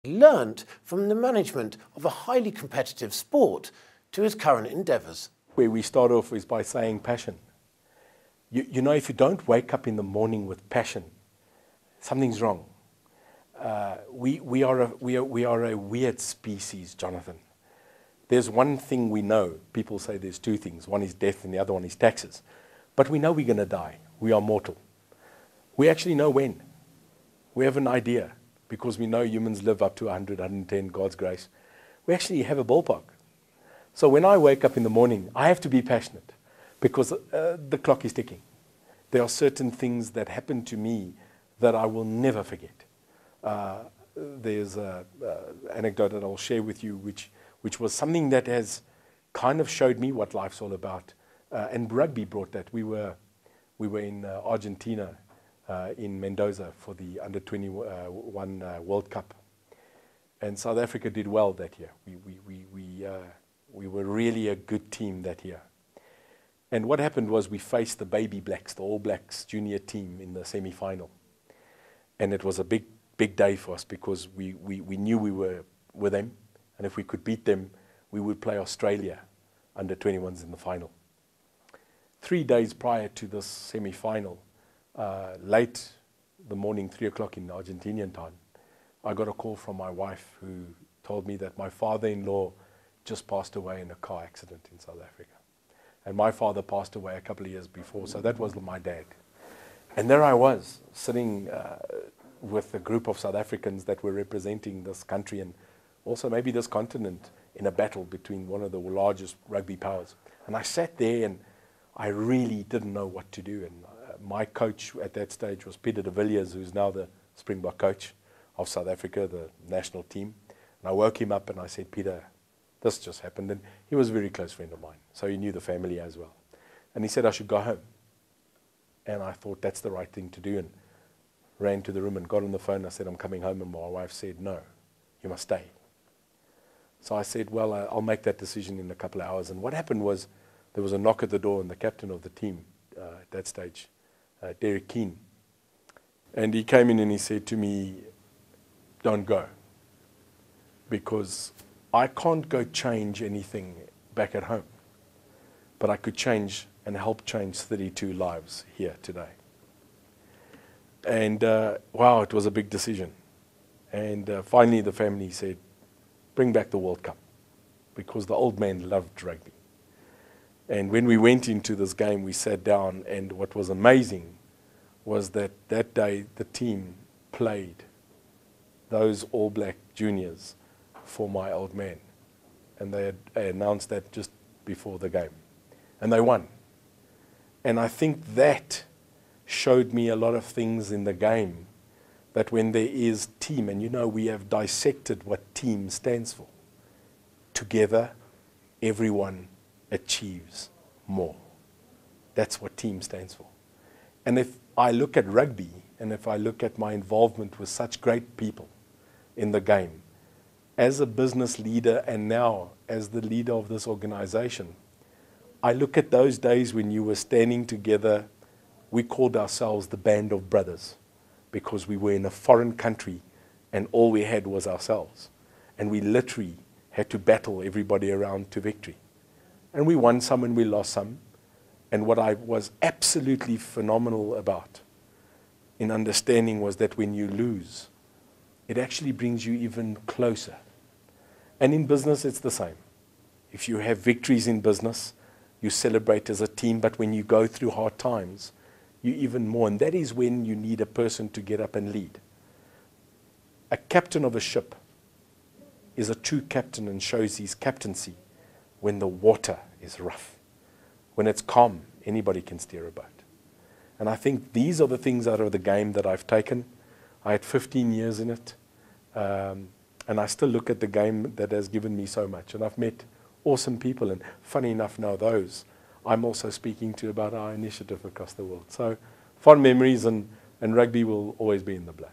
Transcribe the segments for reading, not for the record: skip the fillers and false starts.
He learnt from the management of a highly competitive sport to his current endeavours. Where we start off is by saying passion. You know, if you don't wake up in the morning with passion, something's wrong. We are a weird species, Jonathan. There's one thing we know. People say there's two things. One is death and the other one is taxes. But we know we're going to die. We are mortal. We actually know when. We have an idea because we know humans live up to 100, 110, God's grace. We actually have a ballpark. So when I wake up in the morning, I have to be passionate because the clock is ticking. There are certain things that happen to me that I will never forget. There's an anecdote that I'll share with you, which was something that has kind of showed me what life's all about. And rugby brought that. We were in Argentina, in Mendoza for the Under-21 World Cup. And South Africa did well that year. We were really a good team that year. And what happened was we faced the Baby Blacks, the All Blacks junior team in the semi-final. And it was a big day for us because we knew we were with them. And if we could beat them, we would play Australia Under-21s in the final. 3 days prior to this semi-final, late the morning, 3 o'clock in Argentinian time, I got a call from my wife who told me that my father-in-law just passed away in a car accident in South Africa. And my father passed away a couple of years before, so that was my dad. And there I was, sitting with a group of South Africans that were representing this country and also maybe this continent in a battle between one of the largest rugby powers. And I sat there and I really didn't know what to do. And my coach at that stage was Peter de Villiers, who's now the Springbok coach of South Africa, the national team. And I woke him up and I said, Peter, this just happened. And he was a very close friend of mine, so he knew the family as well. And he said I should go home. And I thought that's the right thing to do and ran to the room and got on the phone. I said, I'm coming home. And my wife said, no, you must stay. So I said, well, I'll make that decision in a couple of hours. And what happened was there was a knock at the door and the captain of the team at that stage, Derek Keane. And he came in and he said to me, don't go, because I can't go change anything back at home, but I could change and help change 32 lives here today. And wow, it was a big decision. And finally the family said, bring back the World Cup, because the old man loved rugby. And when we went into this game, we sat down, and what was amazing was that that day the team played those All Black juniors for my old man. And they announced that just before the game. And they won. And I think that showed me a lot of things in the game, that when there is team, and you know we have dissected what team stands for. Together, everyone achieves more. That's what team stands for. And if I look at rugby, and if I look at my involvement with such great people in the game, as a business leader and now as the leader of this organization, I look at those days when you were standing together. We called ourselves the Band of Brothers because we were in a foreign country and all we had was ourselves. And we literally had to battle everybody around to victory. And we won some and we lost some. And what I was absolutely phenomenal about in understanding was that when you lose, it actually brings you even closer. And in business, it's the same. If you have victories in business, you celebrate as a team, but when you go through hard times, you even more. And that is when you need a person to get up and lead. A captain of a ship is a true captain and shows his captaincy when the water is rough. When it's calm, anybody can steer a boat. And I think these are the things out of the game that I've taken. I had 15 years in it. And I still look at the game that has given me so much. And I've met awesome people. And funny enough, now those I'm also speaking to about our initiative across the world. So fond memories, and rugby will always be in the blood.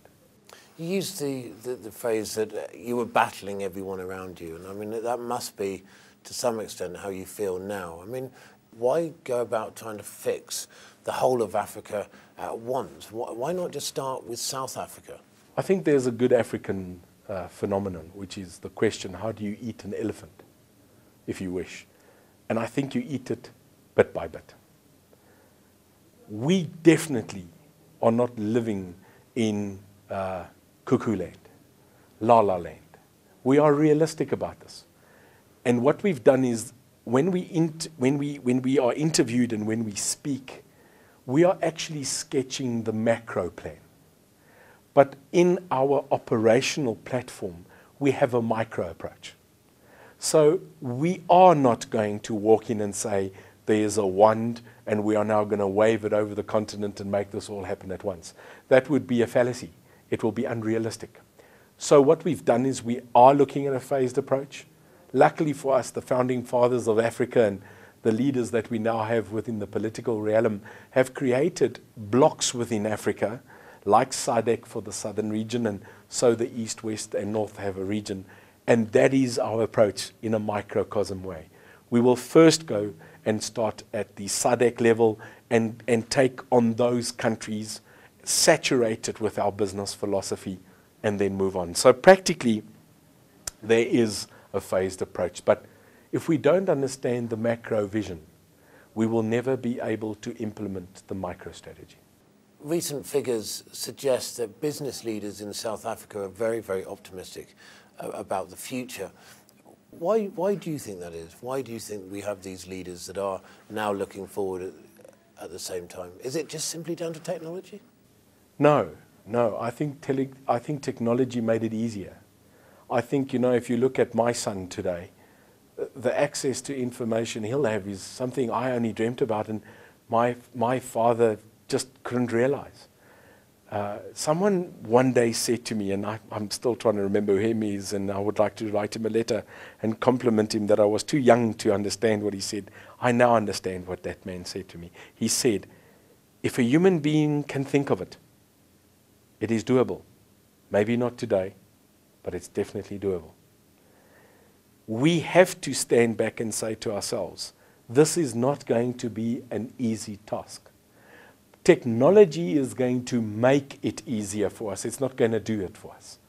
You used the phrase that you were battling everyone around you. And I mean, that must be, to some extent, how you feel now. I mean, why go about trying to fix the whole of Africa at once? Why not just start with South Africa? I think there's a good African phenomenon, which is the question, how do you eat an elephant, if you wish? And I think you eat it bit by bit. We definitely are not living in cuckoo land, la la land. We are realistic about this. And what we've done is when we are interviewed and when we speak, we are actually sketching the macro plan. But in our operational platform, we have a micro approach. So we are not going to walk in and say, there's a wand and we are now going to wave it over the continent and make this all happen at once. That would be a fallacy. It will be unrealistic. So what we've done is we are looking at a phased approach. Luckily for us, the founding fathers of Africa and the leaders that we now have within the political realm have created blocks within Africa, like SADC for the southern region, and so the east, west, and north have a region. And that is our approach in a microcosm way. We will first go and start at the SADC level and take on those countries, saturate it with our business philosophy, and then move on. So practically, there is a phased approach. But if we don't understand the macro vision, we will never be able to implement the micro strategy. Recent figures suggest that business leaders in South Africa are very, very optimistic about the future. Why do you think that is? Why do you think we have these leaders that are now looking forward at the same time? Is it just simply down to technology? No. I think technology made it easier. I think, if you look at my son today, the access to information he'll have is something I only dreamt about, and my father just couldn't realize. Someone one day said to me, and I'm still trying to remember who him is, and I would like to write him a letter and compliment him that I was too young to understand what he said. I now understand what that man said to me. He said, if a human being can think of it, it is doable. Maybe not today, but it's definitely doable. We have to stand back and say to ourselves, this is not going to be an easy task. Technology is going to make it easier for us. It's not going to do it for us.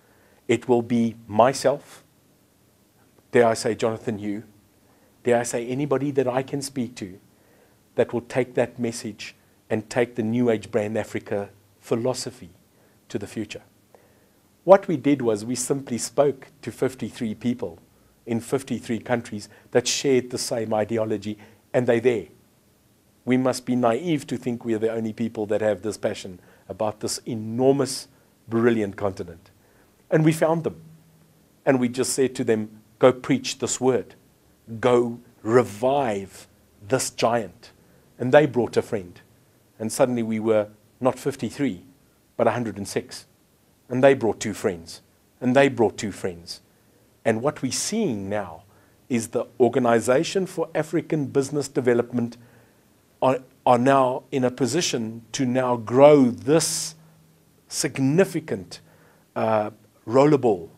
It will be myself, dare I say Jonathan, you, dare I say anybody that I can speak to that will take that message and take the New Age Brand Africa philosophy to the future. What we did was we simply spoke to 53 people in 53 countries that shared the same ideology, and they're there. We must be naive to think we are the only people that have this passion about this enormous, brilliant continent. And we found them. And we just said to them, go preach this word. Go revive this giant. And they brought a friend. And suddenly we were not 53, but 106. And they brought 2 friends. And they brought 2 friends. And what we're seeing now is the Organization for African Business Development are now in a position to now grow this significant rollerball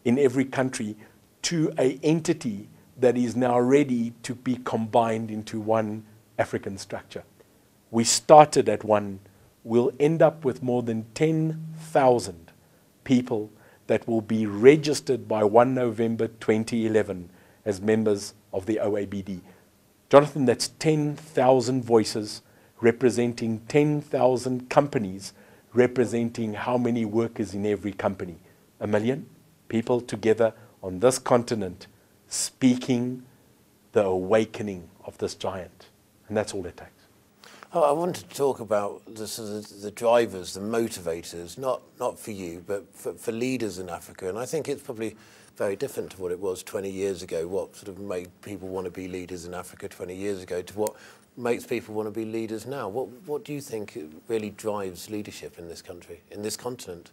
in every country to an entity that is now ready to be combined into one African structure. We started at one. We'll end up with more than 10,000 people that will be registered by 1 November 2011 as members of the OABD. Jonathan, that's 10,000 voices representing 10,000 companies, representing how many workers in every company? 1 million people together on this continent speaking the awakening of this giant. And that's all it takes. I want to talk about the drivers, the motivators, not for you, but for leaders in Africa. And I think it's probably very different to what it was 20 years ago, what sort of made people want to be leaders in Africa 20 years ago, to what makes people want to be leaders now. What do you think really drives leadership in this country, in this continent?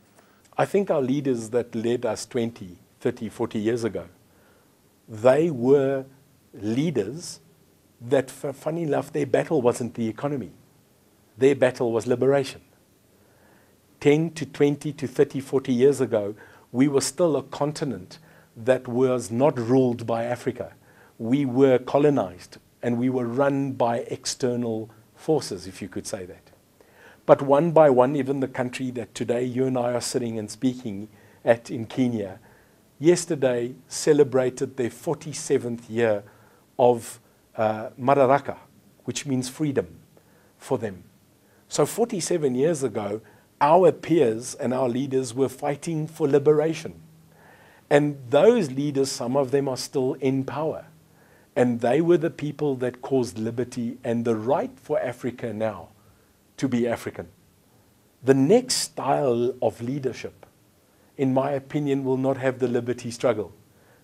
I think our leaders that led us 20, 30, 40 years ago, they were leaders that, funny enough, their battle wasn't the economy. Their battle was liberation. 10 to 20 to 30, 40 years ago, we were still a continent that was not ruled by Africa. We were colonized and we were run by external forces, if you could say that. But one by one, even the country that today you and I are sitting and speaking at in Kenya, yesterday celebrated their 47th year of Madaraka, which means freedom for them. So 47 years ago, our peers and our leaders were fighting for liberation. And those leaders, some of them are still in power. And they were the people that caused liberty and the right for Africa now to be African. The next style of leadership, in my opinion, will not have the liberty struggle.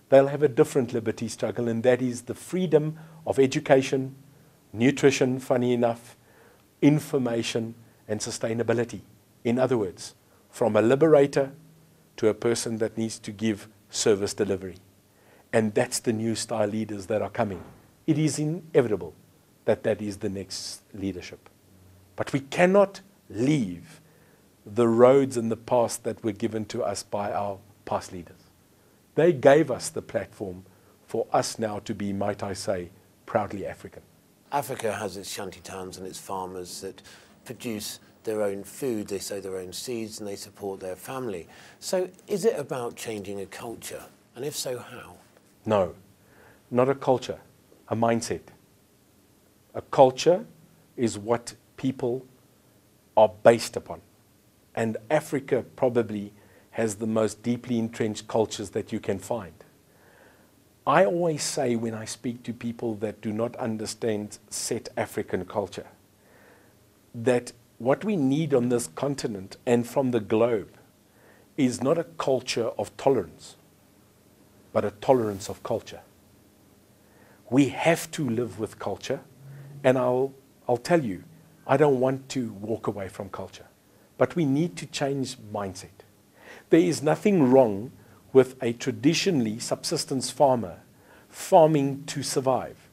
They'll have a different liberty struggle, and that is the freedom of education, nutrition, funny enough, information, and sustainability. In other words, from a liberator to a person that needs to give service delivery. And that's the new style leaders that are coming. It is inevitable that that is the next leadership. But we cannot leave the roads and the past that were given to us by our past leaders. They gave us the platform for us now to be, might I say, proudly African. Africa has its shanty towns and its farmers that produce their own food, they sow their own seeds, and they support their family. So is it about changing a culture? And if so, how? No, not a culture, a mindset. A culture is what people are based upon. And Africa probably has the most deeply entrenched cultures that you can find. I always say when I speak to people that do not understand set African culture, that what we need on this continent and from the globe is not a culture of tolerance, but a tolerance of culture. We have to live with culture, and I'll tell you, I don't want to walk away from culture, but we need to change mindset. There is nothing wrong with a traditionally subsistence farmer farming to survive,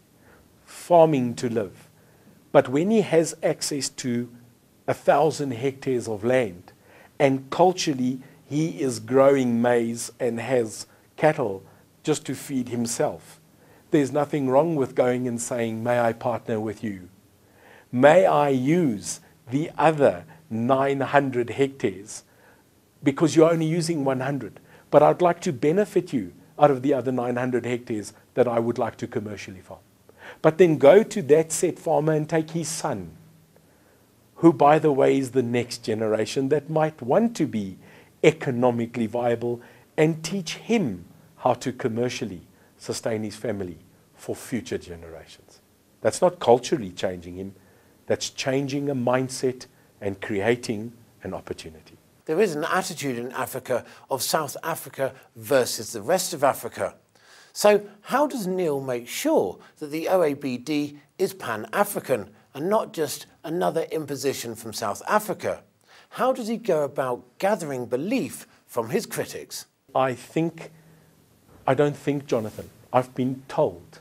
farming to live. But when he has access to 1,000 hectares of land, and culturally he is growing maize and has cattle just to feed himself, there's nothing wrong with going and saying, may I partner with you? May I use the other 900 hectares? Because you're only using 100. But I'd like to benefit you out of the other 900 hectares that I would like to commercially farm. But then go to that said farmer and take his son, who, by the way, is the next generation that might want to be economically viable, and teach him how to commercially sustain his family for future generations. That's not culturally changing him. That's changing a mindset and creating an opportunity. There is an attitude in Africa of South Africa versus the rest of Africa. So how does Neil make sure that the OABD is Pan-African and not just another imposition from South Africa? How does he go about gathering belief from his critics? I don't think, Jonathan, I've been told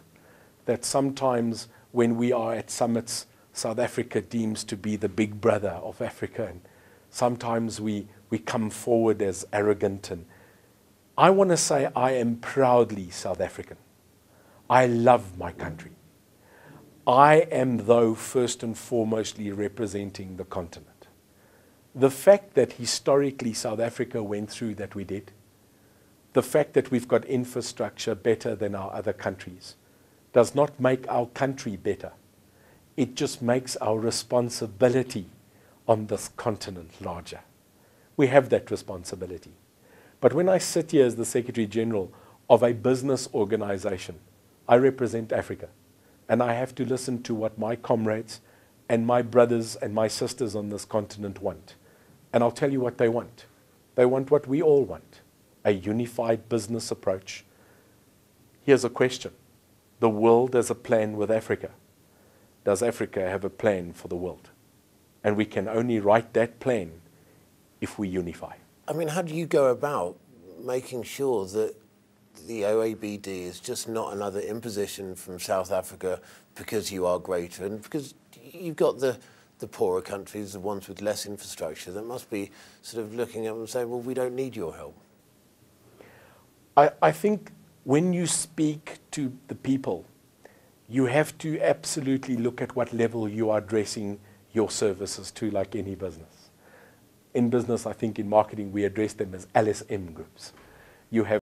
that sometimes when we are at summits, South Africa deems to be the big brother of Africa, and sometimes we come forward as arrogant. And I want to say I am proudly South African. I love my country. I am, though, first and foremostly representing the continent. The fact that historically South Africa went through that we did, the fact that we've got infrastructure better than our other countries, does not make our country better. It just makes our responsibility on this continent larger. We have that responsibility. But when I sit here as the Secretary General of a business organization, I represent Africa. And I have to listen to what my comrades and my brothers and my sisters on this continent want. And I'll tell you what they want. They want what we all want, a unified business approach. Here's a question. The world has a plan with Africa. Does Africa have a plan for the world? And we can only write that plan if we unify. I mean, how do you go about making sure that the OABD is just not another imposition from South Africa because you are greater and because you've got the poorer countries, the ones with less infrastructure, that must be sort of looking at them and saying, well, we don't need your help? I think when you speak to the people, you have to absolutely look at what level you are addressing your services to, like any business. In business, I think in marketing, we address them as LSM groups. You have